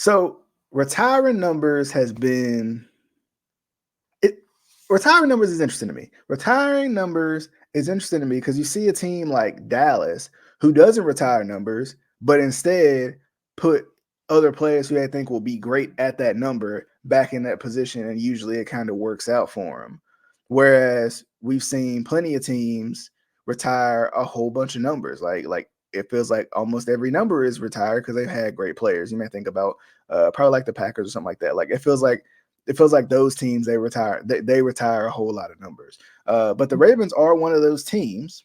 So retiring numbers has been it. Retiring numbers is interesting to me. Retiring numbers is interesting to me because you see a team like Dallas who doesn't retire numbers, but instead put other players who they think will be great at that number back in that position, and usually it kind of works out for them. Whereas we've seen plenty of teams retire a whole bunch of numbers, like it feels like almost every number is retired because they've had great players. You may think about probably like the Packers or something like that. Like it feels like those teams they retire a whole lot of numbers. But the Ravens are one of those teams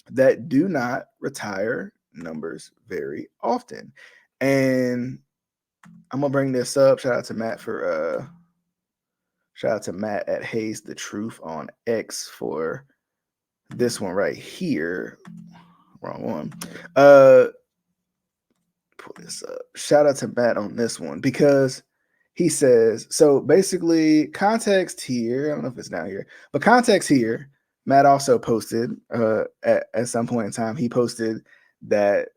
that do not retire numbers very often. And I'm gonna bring this up. Shout out to Matt at Hayes the Truth on X for this one right here. Wrong one. Pull this up. Shout out to Matt on this one because he says, so basically, context here. I don't know if it's down here, but context here. Matt also posted at some point in time. He posted that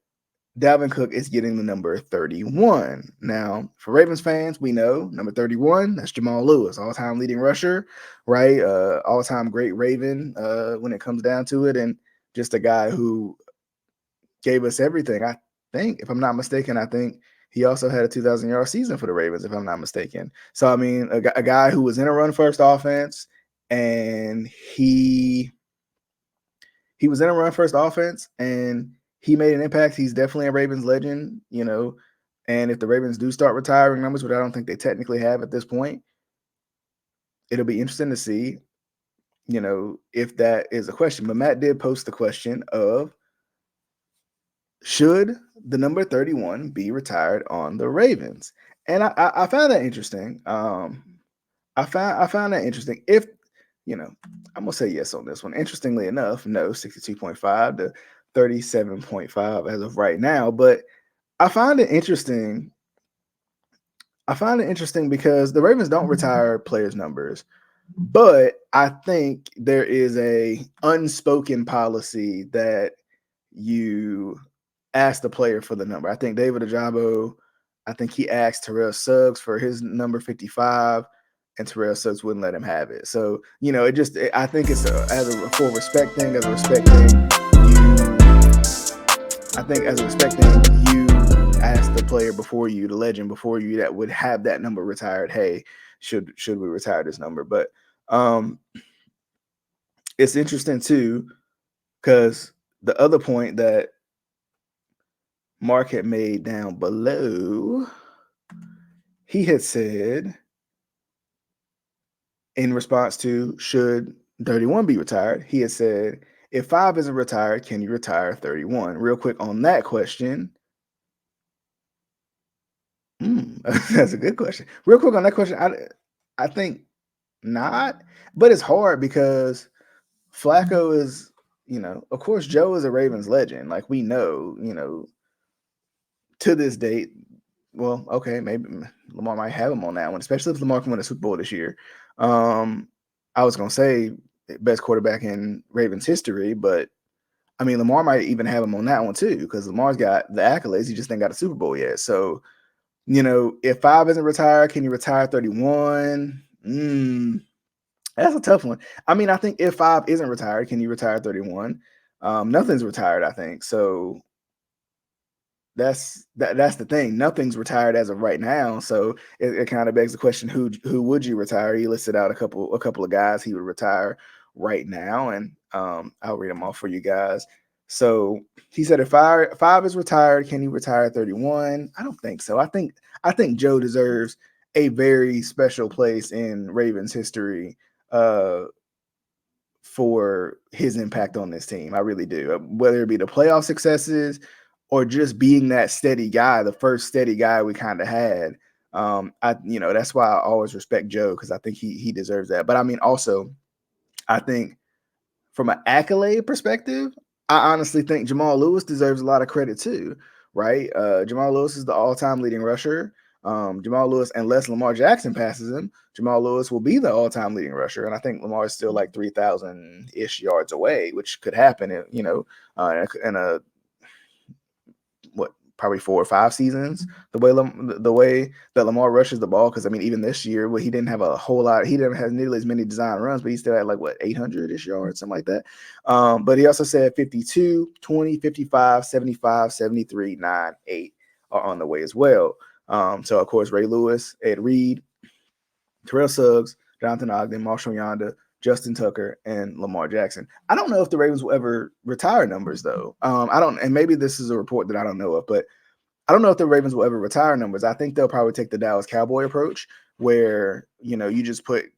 Dalvin Cook is getting the number 31. Now, for Ravens fans, we know number 31, that's Jamal Lewis, all-time leading rusher, right? All-time great Raven when it comes down to it, and just a guy who gave us everything. I think, if I'm not mistaken, I think he also had a 2,000-yard season for the Ravens, if I'm not mistaken. So, I mean, a guy who was in a run-first offense, and he was in a run-first offense, and he made an impact. He's definitely a Ravens legend, and if the Ravens do start retiring numbers, which I don't think they technically have at this point, it'll be interesting to see, if that is a question. But Matt did post the question of, should the number 31 be retired on the Ravens? And I found that interesting. I found that interesting. If I'm gonna say yes on this one. Interestingly enough, no, 62.5 to 37.5 as of right now. But I find it interesting. I find it interesting because the Ravens don't retire players' numbers, but I think there is a unspoken policy that you ask the player for the number. I think David Ajabo, I think he asked Terrell Suggs for his number 55, and Terrell Suggs wouldn't let him have it. So, I think it's as a full respect thing, as a respect thing, I think as a respect thing, you ask the player before you, the legend before you that would have that number retired, hey, should we retire this number? But it's interesting too, because the other point that Mark had made down below, he had said in response to should 31 be retired, he had said, if 5 isn't retired, can you retire 31? Real quick on that question. That's a good question. Real quick on that question, I think not, but it's hard because Flacco is, of course, Joe is a Ravens legend. Like we know, to this date. Well, okay, maybe Lamar might have him on that one, especially if Lamar can win a Super Bowl this year. I was gonna say best quarterback in Ravens history, but I mean Lamar might even have him on that one too, because Lamar's got the accolades. He just ain't got a Super Bowl yet. So, if 5 isn't retired, can you retire 31? That's a tough one. I mean, I think if 5 isn't retired, can you retire 31? Nothing's retired, I think. So that's the thing. Nothing's retired as of right now. So it kind of begs the question, who would you retire? He listed out a couple of guys he would retire right now, and I'll read them off for you guys. So he said if 5 is retired, can he retire 31? I don't think so. I think Joe deserves a very special place in Ravens history for his impact on this team. I really do. Whether it be the playoff successes or just being that steady guy, the first steady guy we kind of had. That's why I always respect Joe, because I think he deserves that. But I mean, also, I think from an accolade perspective, I honestly think Jamal Lewis deserves a lot of credit too, right? Jamal Lewis is the all-time leading rusher. Jamal Lewis, unless Lamar Jackson passes him, Jamal Lewis will be the all-time leading rusher. And I think Lamar is still like 3,000-ish yards away, which could happen, in a what probably 4 or 5 seasons. The way that Lamar rushes the ball, because I mean, even this year, he didn't have a whole lot. He didn't have nearly as many design runs, but he still had like what 800-ish yards, something like that. But he also said 52, 20, 55, 75, 73, 9, 8 are on the way as well. So of course, Ray Lewis, Ed Reed, Terrell Suggs, Jonathan Ogden, Marshall Yonda, Justin Tucker, and Lamar Jackson. I don't know if the Ravens will ever retire numbers though. I don't, and maybe this is a report that I don't know of, but I don't know if the Ravens will ever retire numbers. I think they'll probably take the Dallas Cowboy approach, where you just put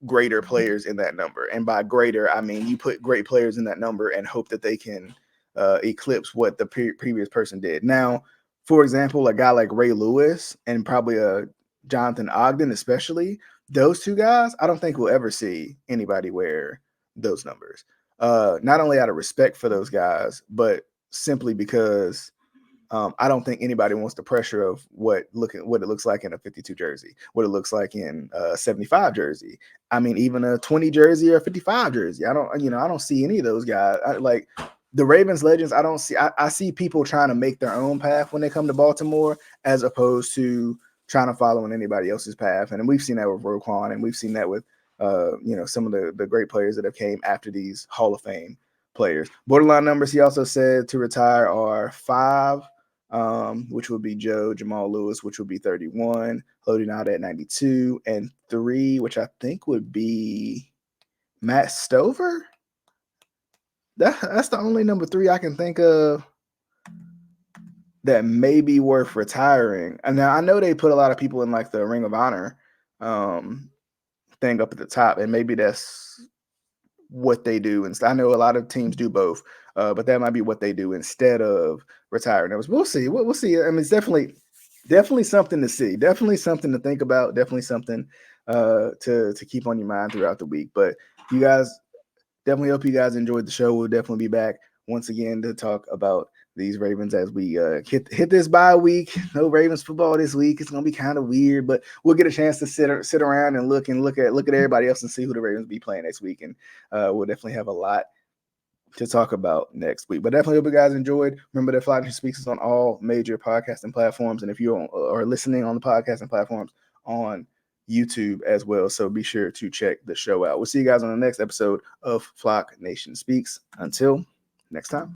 greater players in that number, and by greater I mean you put great players in that number and hope that they can eclipse what the previous person did. Now, for example, a guy like Ray Lewis and probably a Jonathan Ogden, especially those two guys, I don't think we'll ever see anybody wear those numbers. Not only out of respect for those guys, but simply because I don't think anybody wants the pressure of what it looks like in a 52 jersey, what it looks like in a 75 jersey. I mean, even a 20 jersey or a 55 jersey. I don't see any of those guys. Like the Ravens legends, I see people trying to make their own path when they come to Baltimore, as opposed to trying to follow in anybody else's path. And we've seen that with Roquan, and we've seen that with some of the great players that have came after these Hall of Fame players. Borderline numbers, he also said, to retire are 5, which would be Jamal Lewis, which would be 31, loading out at 92, and 3, which I think would be Matt Stover. That's the only number 3 I can think of that may be worth retiring. And now I know they put a lot of people in like the Ring of Honor thing up at the top, and maybe that's what they do. And I know a lot of teams do both, but that might be what they do instead of retiring numbers. We'll see. We'll see. I mean, it's definitely something to see. Definitely something to think about. Definitely something to keep on your mind throughout the week. But you guys, definitely hope you guys enjoyed the show. We'll definitely be back once again to talk about these Ravens as we hit this bye week. No Ravens football this week. It's gonna be kind of weird, but we'll get a chance to sit around and look at everybody else and see who the Ravens be playing next week, and we'll definitely have a lot to talk about next week. But definitely hope you guys enjoyed. Remember that Fly Nation Speaks is on all major podcasting platforms, and if you are listening on the podcasting platforms, on YouTube as well. So be sure to check the show out. We'll see you guys on the next episode of Flock Nation Speaks. Until next time.